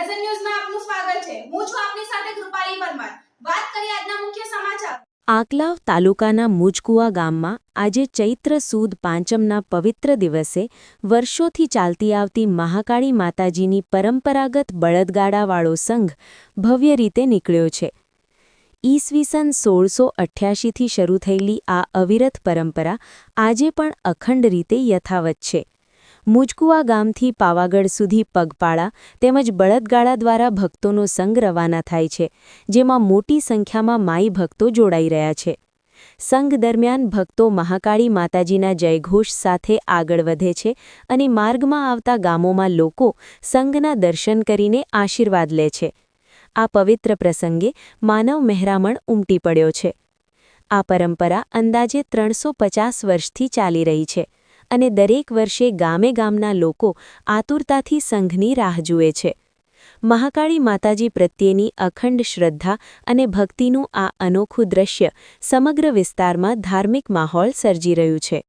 Present ન્યૂઝમાં આપનું સ્વાગત છે। હું છું આપની સાથે કૃપાલી પરમાર। વાત કરીએ આજના મુખ્ય સમાચાર। આંકલાવ તાલુકાના મુજકુવા ગામમાં આજે ચૈત્ર સુદ પાંચમના પવિત્ર દિવસે વર્ષોથી ચાલતી આવતી મહાકાળી માતાજીની પરંપરાગત બળદગાડાવાળો સંઘ ભવ્ય રીતે નીકળ્યો છે। ઈસવીસન 1688થી શરૂ થયેલી આ અવિરત પરંપરા આજે પણ અખંડ રીતે યથાવત છે। મુજકુવા ગામથી પાવાગઢ સુધી પગપાળા તેમજ બળદગાડા દ્વારા ભક્તોનો સંઘ રવાના થાય છે, જેમાં મોટી સંખ્યામાં માઈ ભક્તો જોડાઈ રહ્યા છે। સંઘ દરમિયાન ભક્તો મહાકાળી માતાજીના જયઘોષ સાથે આગળ વધે છે અને માર્ગમાં આવતા ગામોમાં લોકો સંઘના દર્શન કરીને આશીર્વાદ લે છે। આ પવિત્ર પ્રસંગે માનવ મહેરામણ ઉમટી પડ્યો છે। આ પરંપરા અંદાજે 350 વર્ષથી ચાલી રહી છે અને દરેક વર્ષે ગામે-ગામના લોકો આતુરતાથી સંઘની રાહ જુએ છે। મહાકાળી માતાજી પ્રત્યેની અખંડ શ્રદ્ધા અને ભક્તિનું આ અનોખું દ્રશ્ય સમગ્ર વિસ્તારમાં ધાર્મિક માહોલ સર્જી રહ્યું છે।